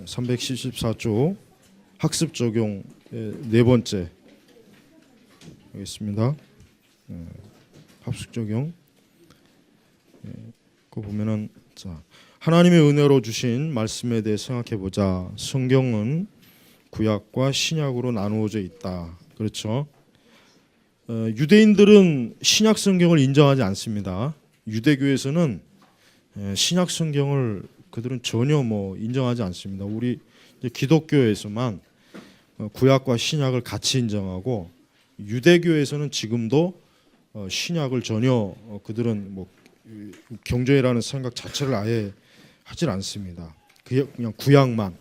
374조 학습 적용 네 번째 하겠습니다. 학습 적용. 그 보면은 자, 하나님의 은혜로 주신 말씀에 대해 생각해 보자. 성경은 구약과 신약으로 나누어져 있다. 그렇죠? 유대인들은 신약 성경을 인정하지 않습니다. 유대교에서는 신약 성경을 그들은 전혀 인정하지 않습니다. 우리 기독교에서만 구약과 신약을 같이 인정하고, 유대교에서는 지금도 신약을 전혀 그들은 경전이라는 생각 자체를 아예 하질 않습니다. 그냥 구약만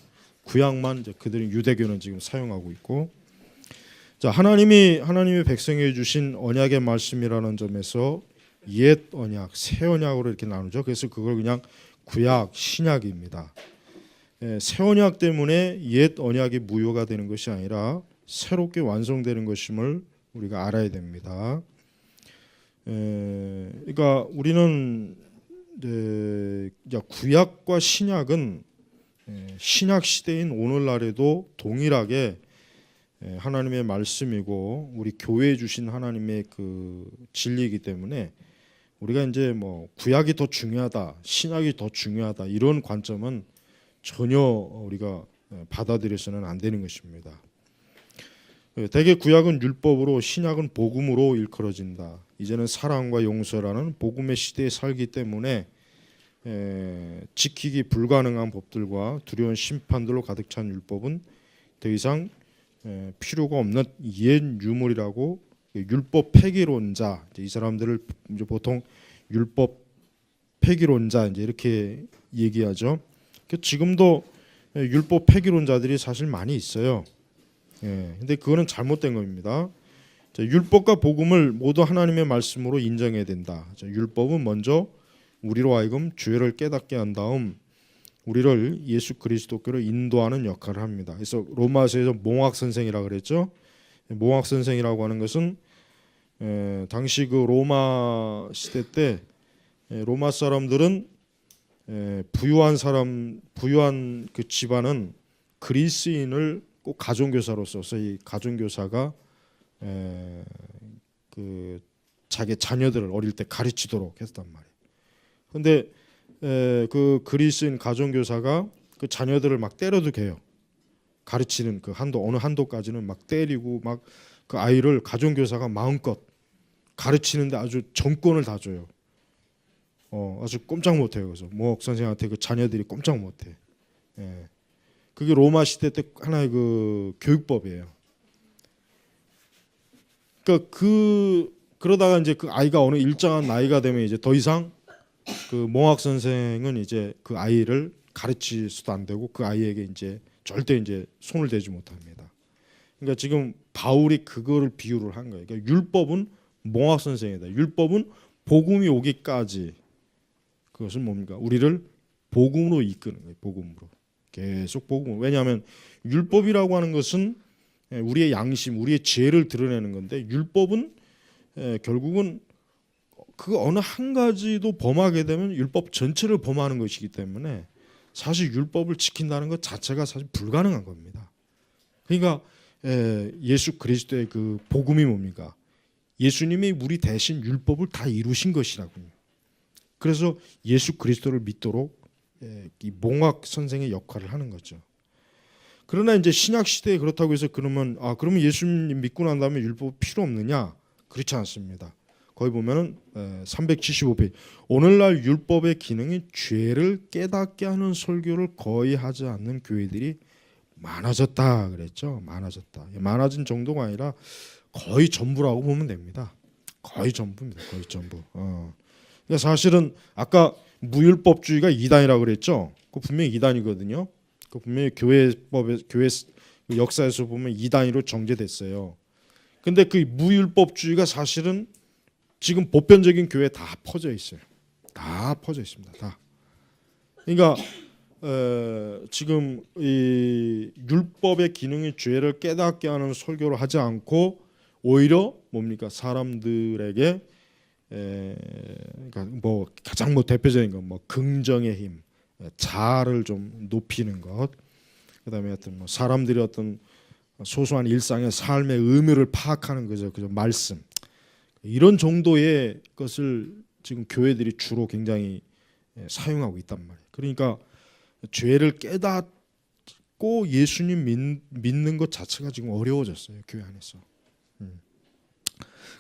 이제 그들은 유대교는 지금 사용하고 있고, 자, 하나님의 백성에게 주신 언약의 말씀이라는 점에서 옛 언약, 새 언약으로 이렇게 나누죠. 그래서 그걸 그냥 구약, 신약입니다. 새 언약 때문에 옛 언약이 무효가 되는 것이 아니라 새롭게 완성되는 것임을 우리가 알아야 됩니다. 그러니까 우리는 구약과 신약은 신약 시대인 오늘날에도 동일하게 하나님의 말씀이고 우리 교회에 주신 하나님의 그 진리이기 때문에 우리가 이제 구약이 더 중요하다, 신약이 더 중요하다 이런 관점은 전혀 우리가 받아들여서는 안 되는 것입니다. 대개 구약은 율법으로, 신약은 복음으로 일컬어진다. 이제는 사랑과 용서라는 복음의 시대에 살기 때문에 지키기 불가능한 법들과 두려운 심판들로 가득 찬 율법은 더 이상 필요가 없는 옛 유물이라고, 율법 폐기론자, 이 사람들을 이제 보통 율법 폐기론자 이제 이렇게 얘기하죠. 지금도 율법 폐기론자들이 사실 많이 있어요. 근데 그거는 잘못된 겁니다. 율법과 복음을 모두 하나님의 말씀으로 인정해야 된다. 율법은 먼저 우리로 하여금 죄를 깨닫게 한 다음 우리를 예수 그리스도께로 인도하는 역할을 합니다. 그래서 로마서에서 몽학 선생이라고 그랬죠. 몽학 선생이라고 하는 것은 당시 그 로마 시대 때 로마 사람들은 부유한 그 집안은 그리스인을 꼭 가정교사로서, 이 가정교사가 그 자기 자녀들을 어릴 때 가르치도록 했단 말이에요. 그런데 그 그리스인 가정교사가 그 자녀들을 막 때려도 돼요. 가르치는 그 한도, 어느 한도까지는 막 때리고 막 그 아이를 가정교사가 마음껏 가르치는데 아주 정권을 다 줘요. 아주 꼼짝 못해요. 그래서 몽학 선생한테 그 자녀들이 꼼짝 못해. 그게 로마 시대 때 하나의 그 교육법이에요. 그러니까 그러다가 이제 그 아이가 어느 일정한 나이가 되면 이제 더 이상 그 몽학 선생은 이제 그 아이를 가르칠 수도 안 되고 그 아이에게 이제 절대 이제 손을 대지 못합니다. 그러니까 지금 바울이 그거를 비유를 한 거예요. 그러니까 율법은 몽학 선생이다. 율법은 복음이 오기까지 그것은 뭡니까? 우리를 복음으로 이끄는 거예요. 복음으로. 계속 복음. 왜냐하면 율법이라고 하는 것은 우리의 양심, 우리의 죄를 드러내는 건데, 율법은 결국은 그 어느 한 가지도 범하게 되면 율법 전체를 범하는 것이기 때문에 사실 율법을 지킨다는 것 자체가 사실 불가능한 겁니다. 그러니까 예수 그리스도의 그 복음이 뭡니까? 예수님이 우리 대신 율법을 다 이루신 것이라고요. 그래서 예수 그리스도를 믿도록 이 몽학 선생의 역할을 하는 거죠. 그러나 이제 신약 시대에 그렇다고 해서 그러면 예수님 믿고 난 다음에 율법 필요 없느냐? 그렇지 않습니다. 거기 보면은 375페이지. 오늘날 율법의 기능이 죄를 깨닫게 하는 설교를 거의 하지 않는 교회들이 많아졌다 그랬죠. 많아졌다. 많아진 정도가 아니라 거의 전부라고 보면 됩니다. 거의 전부입니다. 거의 전부. 그러니까 사실은 아까 무율법주의가 이단이라고 그랬죠. 그 분명히 이단이거든요. 그 분명히 교회 역사에서 보면 이단으로 정제됐어요. 근데 그 무율법주의가 사실은 지금 보편적인 교회에 다 퍼져 있어요. 다 퍼져 있습니다. 다. 그러니까 지금 이 율법의 기능이 죄를 깨닫게 하는 설교를 하지 않고 오히려 뭡니까? 사람들에게 그러니까 가장 대표적인 건 긍정의 힘, 자아를 좀 높이는 것, 그다음에 어떤 뭐 사람들이 어떤 소소한 일상의 삶의 의미를 파악하는 거죠. 그죠? 말씀 이런 정도의 것을 지금 교회들이 주로 굉장히 사용하고 있단 말이에요. 그러니까 죄를 깨닫고 예수님 믿는 것 자체가 지금 어려워졌어요. 교회 안에서.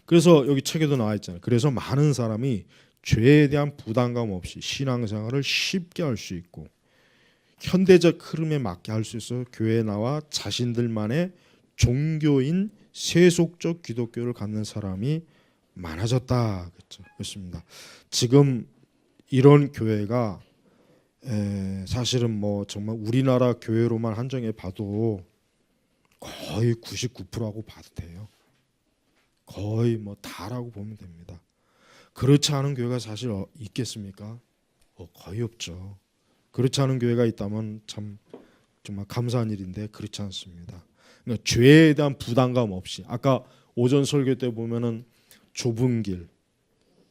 그래서 여기 책에도 나와 있잖아요. 그래서 많은 사람이 죄에 대한 부담감 없이 신앙생활을 쉽게 할 수 있고 현대적 흐름에 맞게 할 수 있어 교회에 나와 자신들만의 종교인 세속적 기독교를 갖는 사람이 많아졌다. 그렇습니다. 지금 이런 교회가 사실은 뭐 정말 우리나라 교회로만 한정해 봐도 거의 99%라고 봐도 돼요. 거의 뭐 다라고 보면 됩니다. 그렇지 않은 교회가 사실 있겠습니까? 거의 없죠. 그렇지 않은 교회가 있다면 참 정말 감사한 일인데 그렇지 않습니다. 그러니까 죄에 대한 부담감 없이 아까 오전 설교 때 보면은 좁은 길,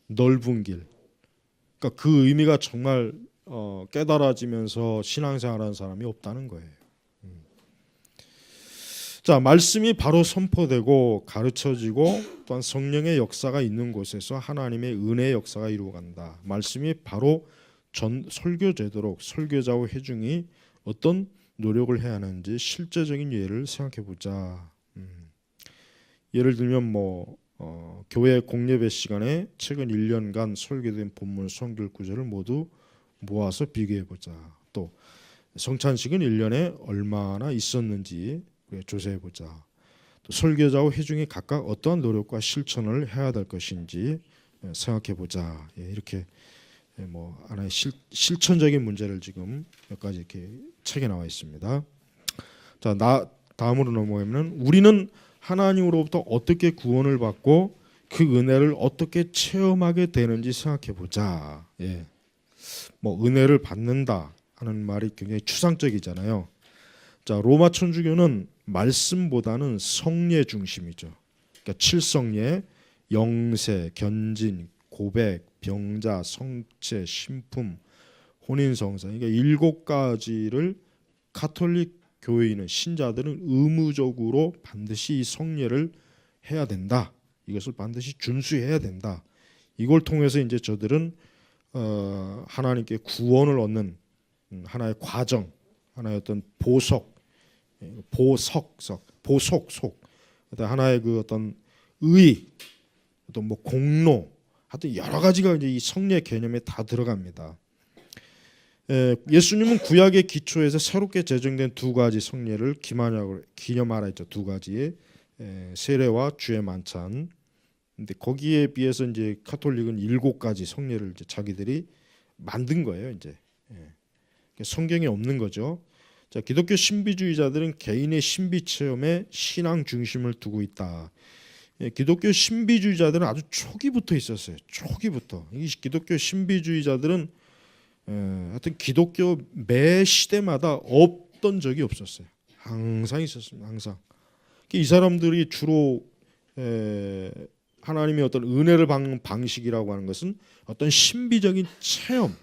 넓은 길, 그러니까 그 의미가 정말 깨달아지면서 신앙생활하는 사람이 없다는 거예요. 자, 말씀이 바로 선포되고 가르쳐지고 또한 성령의 역사가 있는 곳에서 하나님의 은혜의 역사가 이루어간다. 말씀이 바로 설교 제도록 설교자와 회중이 어떤 노력을 해야 하는지 실제적인 예를 생각해 보자. 예를 들면 뭐 교회 공예배 시간에 최근 1년간 설교된 본문 성경 구절을 모두 모아서 비교해 보자. 또 성찬식은 1년에 얼마나 있었는지 조사해 보자. 또 설교자와 회중이 각각 어떠한 노력과 실천을 해야 될 것인지 생각해 보자. 이렇게 뭐 하나의 실천적인 문제를 지금 몇 가지 이렇게 책에 나와 있습니다. 자, 다음으로 넘어가면 우리는 하나님으로부터 어떻게 구원을 받고 그 은혜를 어떻게 체험하게 되는지 생각해 보자. 뭐 은혜를 받는다 하는 말이 굉장히 추상적이잖아요. 자, 로마 천주교는 말씀보다는 성례 중심이죠. 그러니까 칠성례, 영세, 견진, 고백, 병자, 성체, 신품, 혼인성사. 그러니까 7가지를 가톨릭 교회인은 신자들은 의무적으로 반드시 이 성례를 해야 된다. 이것을 반드시 준수해야 된다. 이걸 통해서 이제 저들은 하나님께 구원을 얻는 하나의 과정, 하나의 어떤 보석, 하나의 그 어떤 의, 어떤 뭐 공로, 하여튼 여러 가지가 이제 이 성례 개념에 다 들어갑니다. 예수님은 구약의 기초에서 새롭게 제정된 2가지 성례를 기념하라 했죠. 2가지 세례와 주의 만찬. 근데 거기에 비해서 이제 카톨릭은 7가지 성례를 이제 자기들이 만든 거예요. 이제 성경에 없는 거죠. 자, 기독교 신비주의자들은 개인의 신비 체험에 신앙 중심을 두고 있다. 기독교 신비주의자들은 아주 초기부터 있었어요. 초기부터. 이 기독교 신비주의자들은 하여튼 기독교 매 시대마다 없던 적이 없었어요. 항상 있었습니다. 항상. 이 사람들이 주로 하나님의 어떤 은혜를 받는 방식이라고 하는 것은 어떤 신비적인 체험이에요.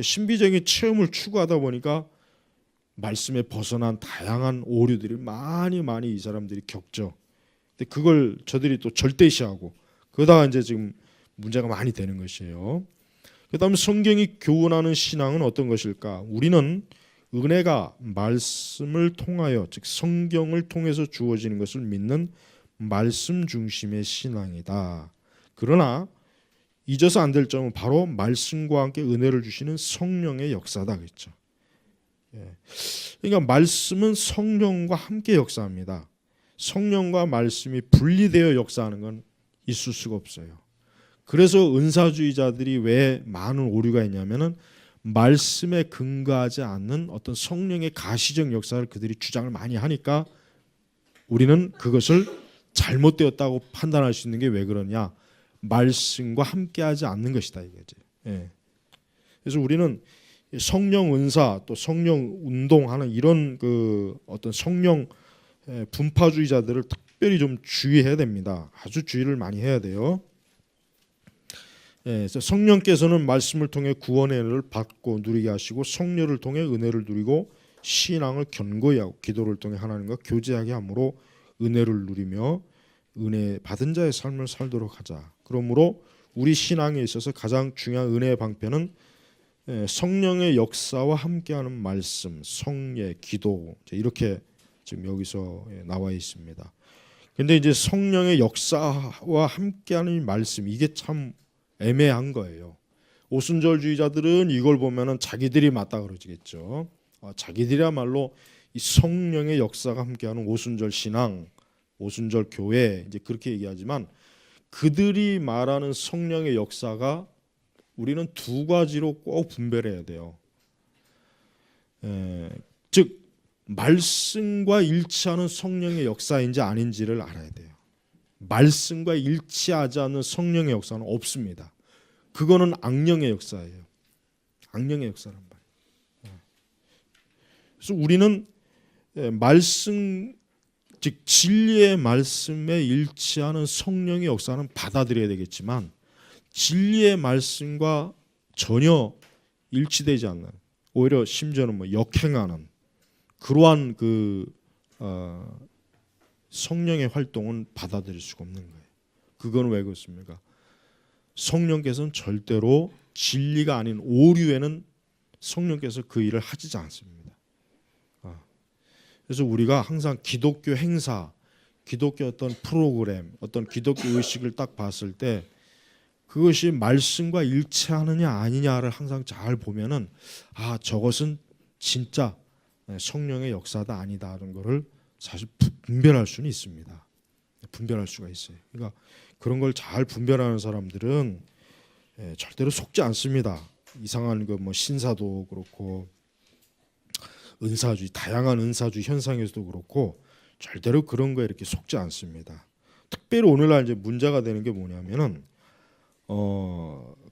신비적인 체험을 추구하다 보니까 말씀에 벗어난 다양한 오류들이 많이 이 사람들이 겪죠. 근데 그걸 저들이 또 절대시하고 그러다가 이제 지금 문제가 많이 되는 것이에요. 그다음에 성경이 교훈하는 신앙은 어떤 것일까? 우리는 은혜가 말씀을 통하여 즉 성경을 통해서 주어지는 것을 믿는 말씀 중심의 신앙이다. 그러나 잊어서 안 될 점은 바로 말씀과 함께 은혜를 주시는 성령의 역사다. 그렇죠? 그러니까 말씀은 성령과 함께 역사합니다. 성령과 말씀이 분리되어 역사하는 건 있을 수가 없어요. 그래서 은사주의자들이 왜 많은 오류가 있냐면은 말씀에 근거하지 않는 어떤 성령의 가시적 역사를 그들이 주장을 많이 하니까 우리는 그것을 잘못되었다고 판단할 수 있는 게 왜 그러냐? 말씀과 함께하지 않는 것이다 이거지. 그래서 우리는 성령 은사 또 성령 운동하는 이런 그 어떤 성령 분파주의자들을 특별히 좀 주의해야 됩니다. 아주 주의를 많이 해야 돼요. 그래서 성령께서는 말씀을 통해 구원의 은혜를 받고 누리게 하시고 성령을 통해 은혜를 누리고 신앙을 견고히 하고 기도를 통해 하나님과 교제하게 함으로 은혜를 누리며 은혜 받은 자의 삶을 살도록 하자. 그러므로 우리 신앙에 있어서 가장 중요한 은혜의 방편은 성령의 역사와 함께하는 말씀, 성례, 기도 이렇게 지금 여기서 나와 있습니다. 근데 이제 성령의 역사와 함께하는 말씀 이게 참 애매한 거예요. 오순절주의자들은 이걸 보면은 자기들이 맞다 그러지겠죠. 자기들이야말로 이 성령의 역사가 함께하는 오순절 신앙, 오순절 교회 이제 그렇게 얘기하지만 그들이 말하는 성령의 역사가 우리는 두 가지로 꼭 분별해야 돼요. 즉 말씀과 일치하는 성령의 역사인지 아닌지를 알아야 돼요. 말씀과 일치하지 않는 성령의 역사는 없습니다. 그거는 악령의 역사예요. 악령의 역사란 말이에요. 그래서 우리는 말씀 즉 진리의 말씀에 일치하는 성령의 역사는 받아들여야 되겠지만 진리의 말씀과 전혀 일치되지 않는 오히려 심지어는 뭐 역행하는 그러한 성령의 활동은 받아들일 수가 없는 거예요. 그건 왜 그렇습니까? 성령께서는 절대로 진리가 아닌 오류에는 성령께서 그 일을 하시지 않습니다. 그래서 우리가 항상 기독교 행사, 기독교 어떤 프로그램, 어떤 기독교 의식을 딱 봤을 때 그것이 말씀과 일치하느냐 아니냐를 항상 잘 보면은 저것은 진짜 성령의 역사다 아니다라는 것을 사실 분별할 수는 있습니다. 분별할 수가 있어요. 그러니까 그런 걸 잘 분별하는 사람들은 절대로 속지 않습니다. 이상한 뭐 신사도 그렇고 은사주의, 다양한 은사주의 현상에서도 그렇고 절대로 그런 거에 이렇게 속지 않습니다. 특별히 오늘날 이제 문제가 되는 게 뭐냐면은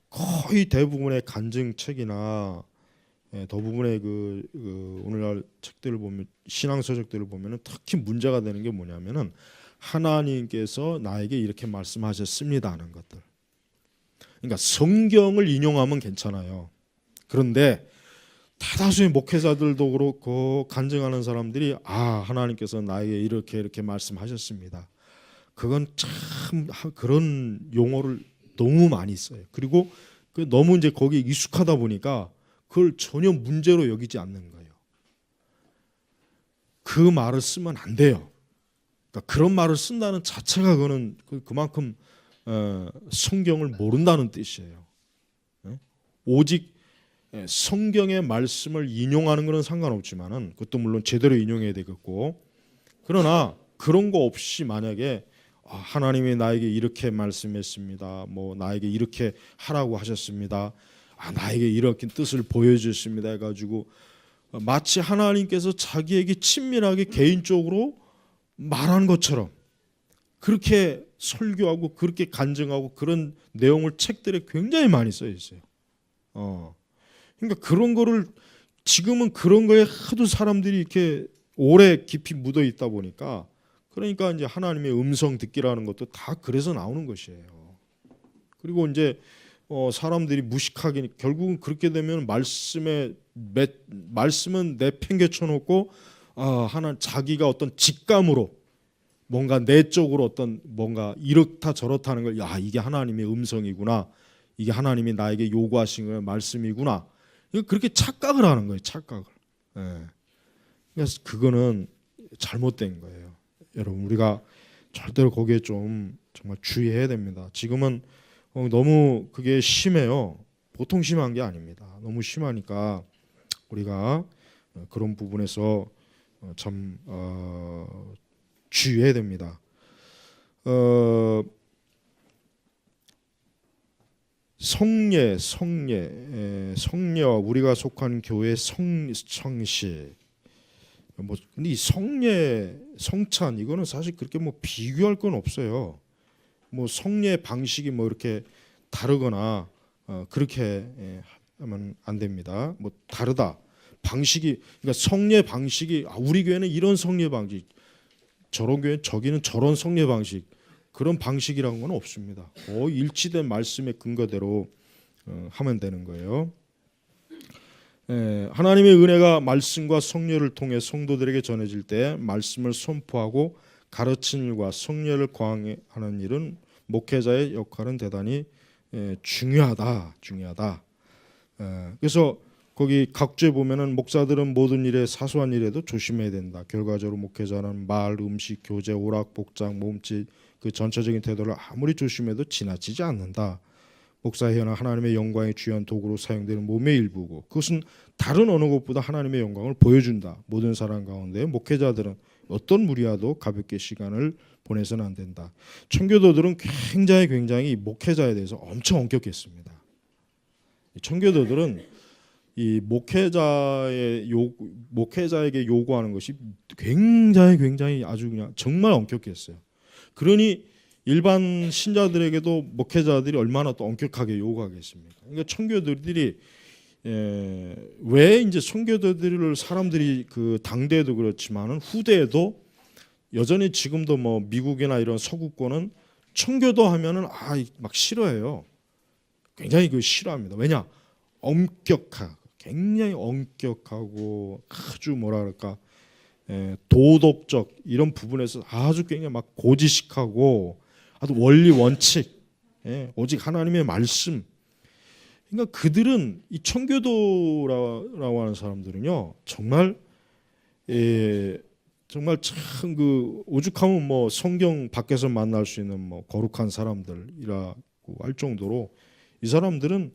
거의 대부분의 간증책이나 대부분의 오늘날 책들을 보면 신앙서적들을 보면은 특히 문제가 되는 게 뭐냐면은 하나님께서 나에게 이렇게 말씀하셨습니다 하는 것들. 그러니까 성경을 인용하면 괜찮아요. 그런데 다다수의 목회자들도 그렇고 간증하는 사람들이 하나님께서 나에게 이렇게 말씀하셨습니다. 그건 참 그런 용어를 너무 많이 써요. 그리고 너무 이제 거기에 익숙하다 보니까 그걸 전혀 문제로 여기지 않는 거예요. 그 말을 쓰면 안 돼요. 그러니까 그런 말을 쓴다는 자체가 그거는 그만큼 성경을 모른다는 뜻이에요. 오직 성경의 말씀을 인용하는 것은 상관없지만은 그것도 물론 제대로 인용해야 되겠고 그러나 그런 거 없이 만약에 하나님이 나에게 이렇게 말씀했습니다. 뭐 나에게 이렇게 하라고 하셨습니다. 나에게 이렇게 뜻을 보여주셨습니다 해가지고 마치 하나님께서 자기에게 친밀하게 개인적으로 말하는 것처럼 그렇게 설교하고 그렇게 간증하고 그런 내용을 책들에 굉장히 많이 써 있어요. 그러니까 그런 거를 지금은 그런 거에 하도 사람들이 이렇게 오래 깊이 묻어 있다 보니까 그러니까 이제 하나님의 음성 듣기라는 것도 다 그래서 나오는 것이에요. 그리고 이제 사람들이 무식하게 결국은 그렇게 되면 말씀은 내팽개쳐 놓고 자기가 어떤 직감으로 뭔가 내적으로 어떤 뭔가 이렇다 저렇다는 걸 이게 하나님의 음성이구나. 이게 하나님이 나에게 요구하신 말씀이구나. 그렇게 착각을 하는 거예요. 착각을. 그래서 그거는 잘못된 거예요. 여러분 우리가 절대로 거기에 좀 정말 주의해야 됩니다. 지금은 너무 그게 심해요. 보통 심한 게 아닙니다. 너무 심하니까 우리가 그런 부분에서 참 주의해야 됩니다. 성례와 우리가 속한 교회 성식 근데 이 성례, 성찬 이거는 사실 그렇게 뭐 비교할 건 없어요. 뭐 성례 방식이 뭐 이렇게 다르거나 그렇게 하면 안 됩니다. 뭐 다르다 방식이 그러니까 성례 방식이 우리 교회는 이런 성례 방식, 저런 교회 저기는 저런 성례 방식 그런 방식이라는 건 없습니다. 거의 일치된 말씀의 근거대로 하면 되는 거예요. 하나님의 은혜가 말씀과 성령을 통해 성도들에게 전해질 때 말씀을 선포하고 가르치는 일과 성령을 거항하는 일은 목회자의 역할은 대단히 중요하다. 그래서 거기 각주에 보면은 목사들은 모든 일에 사소한 일에도 조심해야 된다. 결과적으로 목회자는 말, 음식, 교제, 오락, 복장, 몸짓 그 전체적인 태도를 아무리 조심해도 지나치지 않는다. 목사회는 하나님의 영광의 주요한 도구로 사용되는 몸의 일부고 그것은 다른 어느 것보다 하나님의 영광을 보여준다. 모든 사람 가운데 목회자들은 어떤 무리와도 가볍게 시간을 보내서는 안 된다. 청교도들은 굉장히 목회자에 대해서 엄청 엄격했습니다. 청교도들은 이 목회자에게 요구하는 것이 굉장히 아주 그냥 정말 엄격했어요. 그러니 일반 신자들에게도 목회자들이 얼마나 또 엄격하게 요구하겠습니까? 그러니까 청교도들이 왜 이제 청교도들을 사람들이 그 당대에도 그렇지만은 후대에도 여전히 지금도 뭐 미국이나 이런 서구권은 청교도 하면은 막 싫어해요. 굉장히 그 싫어합니다. 왜냐? 굉장히 엄격하고 아주 뭐라 그럴까 도덕적 이런 부분에서 아주 굉장히 막 고지식하고 아주 원리 원칙 오직 하나님의 말씀. 그러니까 그들은 이 청교도라고 하는 사람들은요 정말 정말 참 그 오죽하면 뭐 성경 밖에서 만날 수 있는 뭐 거룩한 사람들이라고 할 정도로 이 사람들은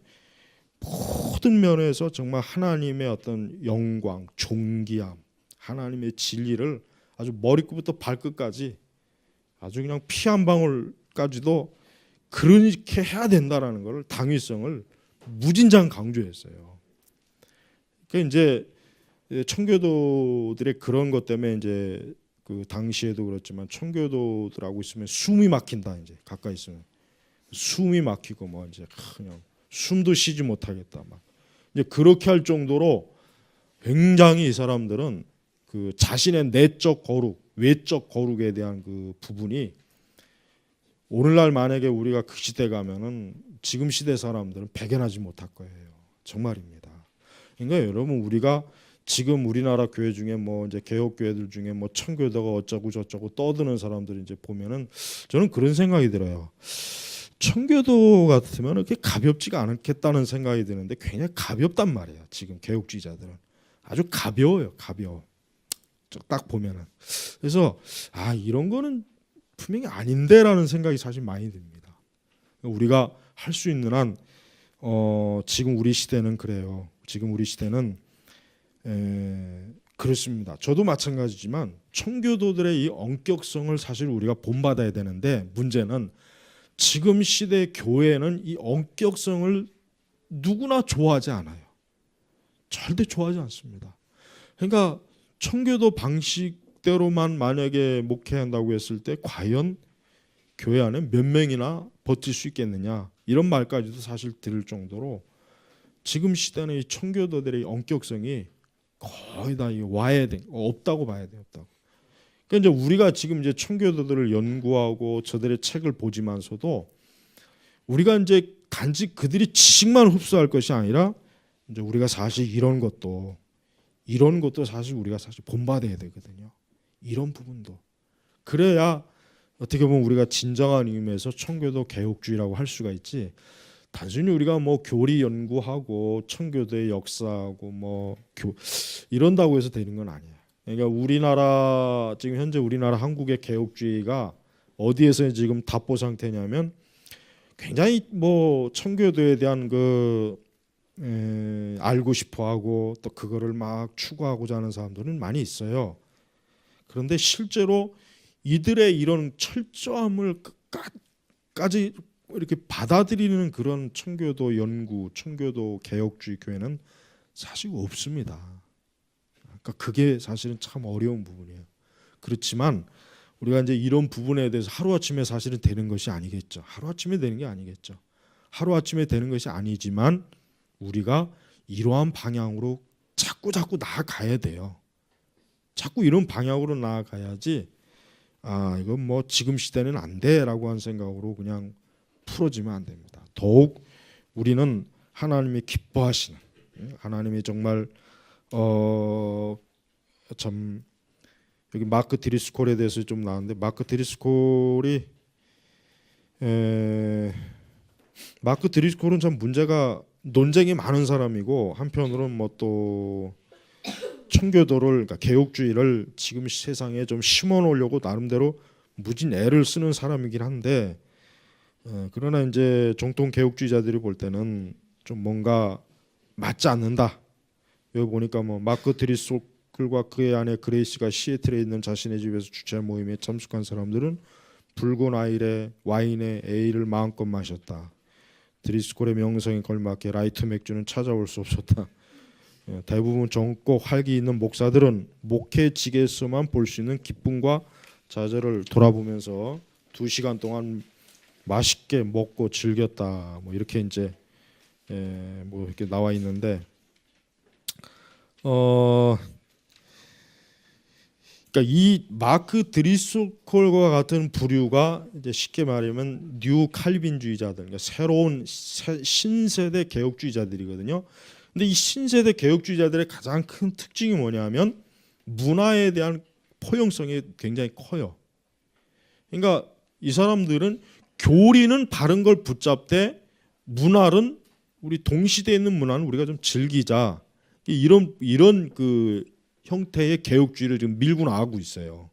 모든 면에서 정말 하나님의 어떤 영광, 존귀함, 하나님의 진리를 아주 머리끝부터 발끝까지 아주 그냥 피 한 방울까지도 그렇게 해야 된다라는 것을 당위성을 무진장 강조했어요. 그러니까 이제 청교도들의 그런 것 때문에 이제 그 당시에도 그렇지만 청교도들하고 있으면 숨이 막힌다. 이제 가까이 있으면 숨이 막히고 뭐 이제 그냥 숨도 쉬지 못하겠다. 막 이제 그렇게 할 정도로 굉장히 이 사람들은 그 자신의 내적 거룩, 외적 거룩에 대한 그 부분이 오늘날 만약에 우리가 그 시대 가면은 지금 시대 사람들은 배견하지 못할 거예요. 정말입니다. 그러니까 여러분 우리가 지금 우리나라 교회 중에 뭐 이제 개혁 교회들 중에 뭐 청교도가 어쩌고 저쩌고 떠드는 사람들이 이제 보면은 저는 그런 생각이 들어요. 청교도 같으면 이렇게 가볍지가 않겠다는 생각이 드는데 굉장히 가볍단 말이에요. 지금 개혁주의자들은 아주 가벼워요. 가벼워. 딱 보면은 그래서 이런 거는 분명히 아닌데라는 생각이 사실 많이 듭니다. 우리가 할 수 있는 한 지금 우리 시대는 그래요. 지금 우리 시대는 그렇습니다. 저도 마찬가지지만 청교도들의 이 엄격성을 사실 우리가 본받아야 되는데 문제는 지금 시대 교회는 이 엄격성을 누구나 좋아하지 않아요. 절대 좋아하지 않습니다. 그러니까 청교도 방식대로만 만약에 목회한다고 했을 때 과연 교회 안에 몇 명이나 버틸 수 있겠느냐 이런 말까지도 사실 들을 정도로 지금 시대는 이 청교도들의 엄격성이 거의 다 없다고 봐야 돼요. 없다고. 그러니까 이제 우리가 지금 이제 청교도들을 연구하고 저들의 책을 보지만서도 우리가 이제 단지 그들이 지식만 흡수할 것이 아니라 이제 우리가 사실 이런 것도 사실 우리가 사실 본받아야 되거든요. 이런 부분도 그래야 어떻게 보면 우리가 진정한 의미에서 청교도 개혁주의라고 할 수가 있지. 단순히 우리가 뭐 교리 연구하고 청교도의 역사하고 뭐 이런다고 해서 되는 건 아니에요. 그러니까 지금 현재 우리나라 한국의 개혁주의가 어디에서 지금 답보 상태냐면 굉장히 뭐 청교도에 대한 알고 싶어하고 또 그거를 막 추구하고자 하는 사람들은 많이 있어요. 그런데 실제로 이들의 이런 철저함을 끝까지 이렇게 받아들이는 그런 청교도 연구, 청교도 개혁주의 교회는 사실 없습니다. 그러니까 그게 사실은 참 어려운 부분이에요. 그렇지만 우리가 이제 이런 부분에 대해서 하루아침에 사실은 되는 것이 아니겠죠. 하루아침에 되는 게 아니겠죠. 하루아침에 되는 것이 아니지만 우리가 이러한 방향으로 자꾸 나아가야 돼요. 자꾸 이런 방향으로 나아가야지 이건 뭐 지금 시대는 안 돼라고 한 생각으로 그냥 풀어지면 안 됩니다. 더욱 우리는 하나님이 기뻐하시는, 하나님이 정말 참 여기 마크 드리스콜에 대해서 좀 나왔는데, 마크 드리스콜은 참 문제가 논쟁이 많은 사람이고, 한편으로는 뭐 또 청교도를, 그러니까 개혁주의를 지금 세상에 좀 심어 놓으려고 나름대로 무진 애를 쓰는 사람이긴 한데, 그러나 이제 정통 개혁주의자들이 볼 때는 좀 뭔가 맞지 않는다. 여기 보니까 뭐 마크 드리스콜과 그의 아내 그레이스가 시애틀에 있는 자신의 집에서 주최한 모임에 참석한 사람들은 붉은 와인에 에일을 마음껏 마셨다. 드리스콜의 명성에 걸맞게 라이트 맥주는 찾아올 수 없었다. 대부분 젊고 활기 있는 목사들은 목회직에서만 볼 수 있는 기쁨과 좌절을 돌아보면서 2시간 동안 맛있게 먹고 즐겼다. 뭐 이렇게 이제 뭐 이렇게 나와 있는데, 그러니까 이 마크 드리스콜과 같은 부류가 이제 쉽게 말하면 뉴 칼빈주의자들, 그러니까 새로운 신세대 개혁주의자들이거든요. 근데 이 신세대 개혁주의자들의 가장 큰 특징이 뭐냐면 문화에 대한 포용성이 굉장히 커요. 그러니까 이 사람들은 교리는 바른 걸 붙잡되 문화는, 우리 동시대에 있는 문화는 우리가 좀 즐기자, 이런 그 형태의 개혁주의를 지금 밀고 나가고 있어요.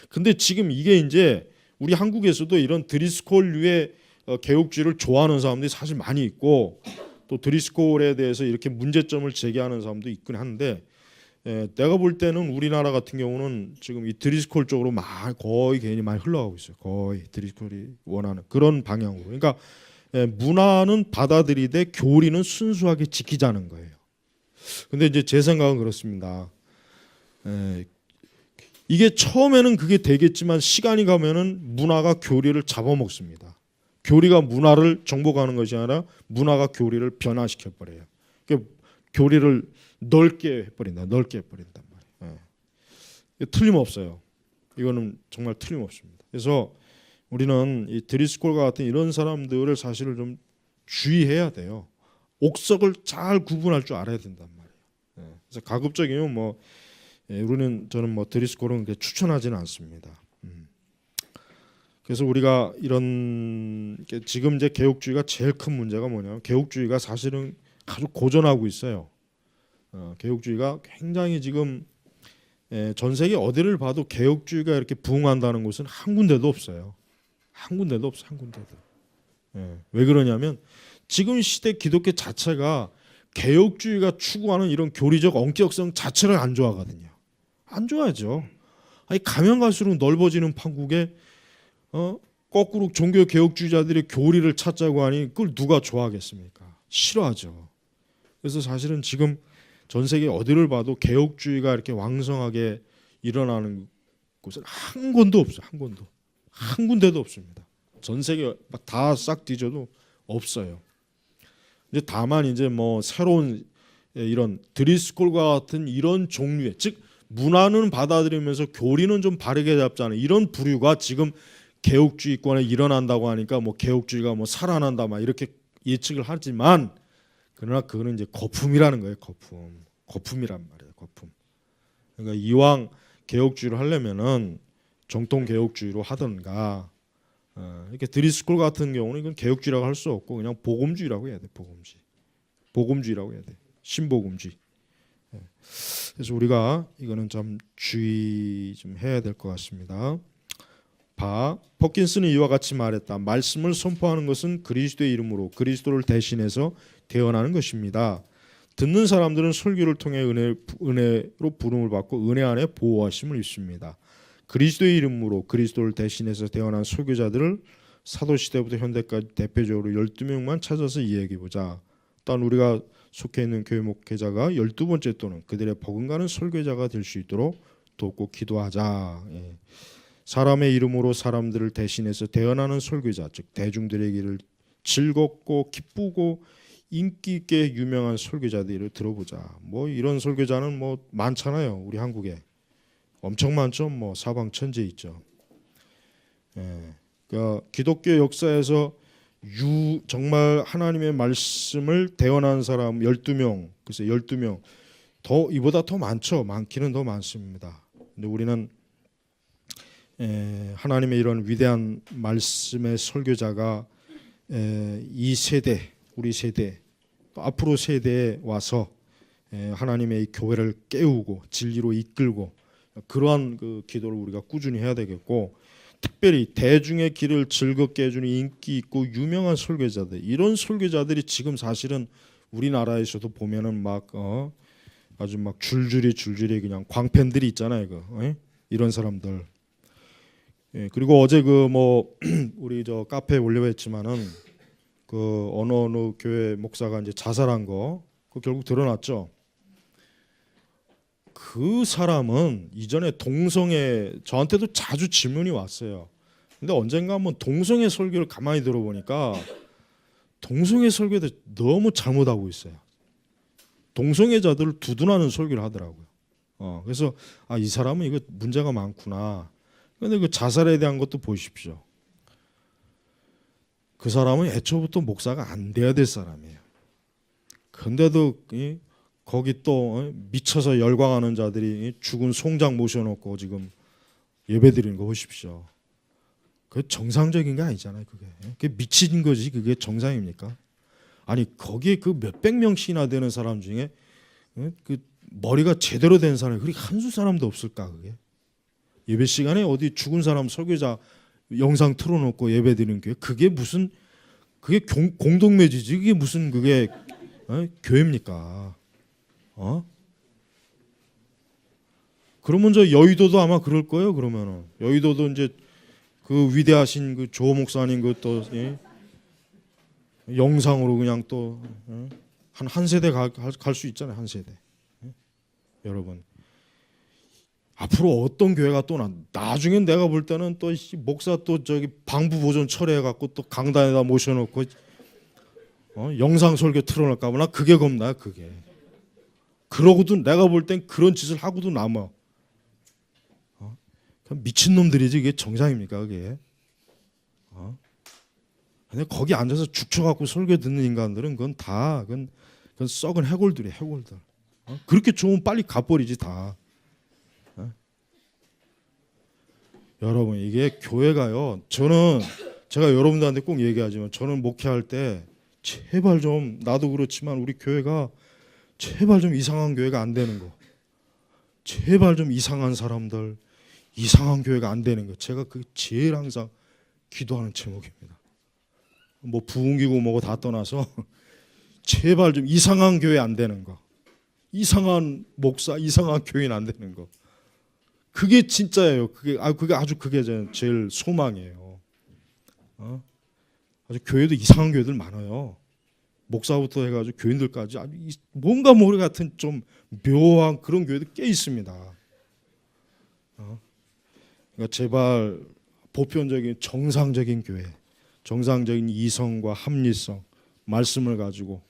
근데 지금 이게 이제 우리 한국에서도 이런 드리스콜류의 개혁주의를 좋아하는 사람들이 사실 많이 있고, 또 드리스콜에 대해서 이렇게 문제점을 제기하는 사람도 있긴 한데, 내가 볼 때는 우리나라 같은 경우는 지금 이 드리스콜 쪽으로 거의 괜히 많이 흘러가고 있어요. 거의 드리스콜이 원하는 그런 방향으로. 그러니까 문화는 받아들이되 교리는 순수하게 지키자는 거예요. 근데 이제 제 생각은 그렇습니다. 이게 처음에는 그게 되겠지만 시간이 가면은 문화가 교리를 잡아먹습니다. 교리가 문화를 정복하는 것이 아니라 문화가 교리를 변화시켜 버려요. 그러니까 교리를 넓게 해버린단 말이에요. 틀림없어요. 이거는 정말 틀림없습니다. 그래서 우리는 이 드리스콜과 같은 이런 사람들을 사실을 좀 주의해야 돼요. 옥석을 잘 구분할 줄 알아야 된단 말이에요. 그래서 가급적이면 뭐 저는 뭐 드리스콜은 추천하지는 않습니다. 그래서 우리가 이런 지금 이제 개혁주의가 제일 큰 문제가 뭐냐면, 개혁주의가 사실은 아주 고전하고 있어요. 개혁주의가 굉장히 지금 전 세계 어디를 봐도 개혁주의가 이렇게 부흥한다는 곳은 한 군데도 없어요. 한 군데도. 왜 그러냐면 지금 시대 기독교 자체가 개혁주의가 추구하는 이런 교리적 원격성 자체를 안 좋아하거든요. 안 좋아하죠. 아니 가면 갈수록 넓어지는 판국에 거꾸로 종교 개혁주의자들이 교리를 찾자고 하니 그걸 누가 좋아하겠습니까? 싫어하죠. 그래서 사실은 지금 전 세계 어디를 봐도 개혁주의가 이렇게 왕성하게 일어나는 곳은 한 군데도 없어요. 한 군데도 없습니다. 전 세계 막 다 싹 뒤져도 없어요. 이제 다만 이제 뭐 새로운 이런 드리스콜과 같은 이런 종류의, 즉 문화는 받아들이면서 교리는 좀 바르게 잡자는 이런 부류가 지금 개혁주의권에 일어난다고 하니까 뭐 개혁주의가 뭐 살아난다 막 이렇게 예측을 하지만, 그러나 그거는 이제 거품이라는 거예요. 거품이란 말이에요. 거품. 그러니까 이왕 개혁주의를 하려면은 정통 개혁주의로 하든가, 이렇게 드리스콜 같은 경우는 이건 개혁주의라고 할 수 없고 그냥 복음주의라고 해야 돼. 복음주의라고 해야 돼. 신복음주의. 그래서 우리가 이거는 좀 주의 좀 해야 될 것 같습니다. 퍼킨스는 이와 같이 말했다. 말씀을 선포하는 것은 그리스도의 이름으로 그리스도를 대신해서 대언하는 것입니다. 듣는 사람들은 설교를 통해 은혜로 부름을 받고 은혜 안에 보호하심을 입습니다. 그리스도의 이름으로 그리스도를 대신해서 대언한 설교자들을 사도시대부터 현대까지 대표적으로 12명만 찾아서 이야기해보자. 또한 우리가 속해 있는 교회 목회자가 12번째 또는 그들의 버금가는 설교자가 될 수 있도록 돕고 기도하자. 사람의 이름으로 사람들을 대신해서 대언하는 설교자, 즉 대중들에게를 즐겁고 기쁘고 인기 있게 유명한 설교자들을 들어보자. 뭐 이런 설교자는 뭐 많잖아요. 우리 한국에 엄청 많죠. 뭐 사방천지에 있죠. 그러니까 기독교 역사에서 정말 하나님의 말씀을 대언한 사람 12명, 글쎄 12명, 더 이보다 더 많죠. 많기는 더 많습니다. 근데 우리는 하나님의 이런 위대한 말씀의 설교자가 이 세대, 우리 세대, 또 앞으로 세대에 와서 하나님의 이 교회를 깨우고 진리로 이끌고 그러한 그 기도를 우리가 꾸준히 해야 되겠고, 특별히 대중의 길을 즐겁게 해주는 인기 있고 유명한 설교자들, 이런 설교자들이 지금 사실은 우리나라에서도 보면은 막 아주 막 줄줄이 그냥 광팬들이 있잖아요. 이런 사람들. 그리고 어제 그 뭐 우리 저 카페에 올려했지만은 그 어느 교회 목사가 이제 자살한 거, 그 결국 드러났죠. 그 사람은 이전에 동성애, 저한테도 자주 질문이 왔어요. 근데 언젠가 한번 동성애 설교를 가만히 들어보니까 동성애 설교도 너무 잘못하고 있어요. 동성애자들을 두둔하는 설교를 하더라고요. 그래서 이 사람은 이거 문제가 많구나. 근데 그 자살에 대한 것도 보십시오. 그 사람은 애초부터 목사가 안 돼야 될 사람이에요. 근데도 거기 또 미쳐서 열광하는 자들이 죽은 송장 모셔놓고 지금 예배드리는 거 보십시오. 그 정상적인 게 아니잖아요. 그게 미친 거지. 그게 정상입니까? 아니 거기에 그 몇백 명씩이나 되는 사람 중에 그 머리가 제대로 된 사람이 그렇게 한두 사람도 없을까? 그게 예배 시간에 어디 죽은 사람 설교자 영상 틀어놓고 예배드리는 게 그게 무슨, 그게 공동묘지지. 그게 무슨 그게 교회입니까? 그러면 저 여의도도 아마 그럴 거예요. 그러면은 여의도도 이제 그 위대하신 그 조 목사님 그또 영상으로 그냥 또 한 세대 갈 수 있잖아요. 한 세대. 여러분 앞으로 어떤 교회가 또 나중엔 내가 볼 때는 또 목사 또 저기 방부 보존 철회해 갖고 또 강단에다 모셔놓고 영상 설교 틀어놓을까 보나 그게 겁나. 그게 그러고도 내가 볼 땐 그런 짓을 하고도 남아. 미친 놈들이지. 이게 정상입니까? 그게 근데 거기 앉아서 죽쳐갖고 설교 듣는 인간들은 그건 썩은 해골들이야. 해골들. 그렇게 좋으면 빨리 가버리지 다. 여러분 이게 교회가요, 제가 여러분들한테 꼭 얘기하지만 저는 목회할 때 제발 좀, 나도 그렇지만 우리 교회가 제발 좀 이상한 교회가 안 되는 거, 제발 좀 이상한 사람들, 이상한 교회가 안 되는 거, 제가 그 제일 항상 기도하는 제목입니다. 뭐 부흥기고 뭐고 다 떠나서 제발 좀 이상한 교회 안 되는 거, 이상한 목사, 이상한 교인 안 되는 거, 그게 진짜예요. 그게 제일 소망이에요. 아주 교회도 이상한 교회들 많아요. 목사부터 해가지고 교인들까지 아주 뭔가 모래 같은 좀 묘한 그런 교회도 꽤 있습니다. 그러니까 제발 보편적인 정상적인 교회, 정상적인 이성과 합리성, 말씀을 가지고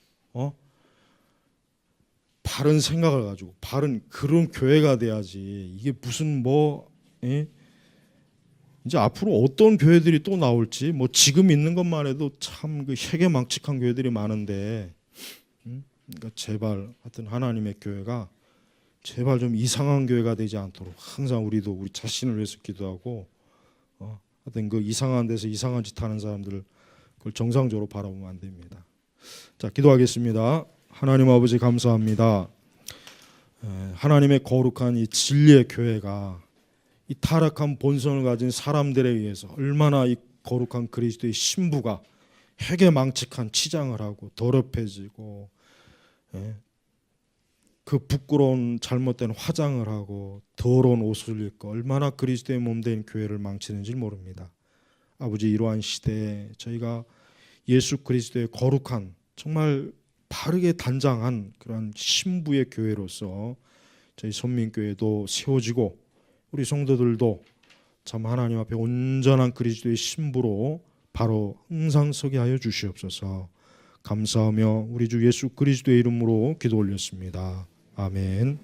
바른 생각을 가지고 바른 그런 교회가 돼야지. 이게 무슨 이제 앞으로 어떤 교회들이 또 나올지, 뭐 지금 있는 것만 해도 참 그 해괴망측한 교회들이 많은데, 그러니까 제발 하여튼 하나님의 교회가 제발 좀 이상한 교회가 되지 않도록 항상 우리도 우리 자신을 위해서 기도하고, 하여튼 그 이상한 데서 이상한 짓 하는 사람들을 그걸 정상적으로 바라보면 안 됩니다. 자, 기도하겠습니다. 하나님 아버지 감사합니다. 하나님의 거룩한 이 진리의 교회가 이 타락한 본성을 가진 사람들에 의해서 얼마나 이 거룩한 그리스도의 신부가 해괴망측한 치장을 하고 더럽혀지고 그 부끄러운 잘못된 화장을 하고 더러운 옷을 입고 얼마나 그리스도의 몸된 교회를 망치는지 모릅니다. 아버지, 이러한 시대에 저희가 예수 그리스도의 거룩한 정말 바르게 단장한 그런 신부의 교회로서 저희 선민교회도 세워지고 우리 성도들도 참 하나님 앞에 온전한 그리스도의 신부로 바로 항상 서게 하여 주시옵소서. 감사하며 우리 주 예수 그리스도의 이름으로 기도 올렸습니다. 아멘.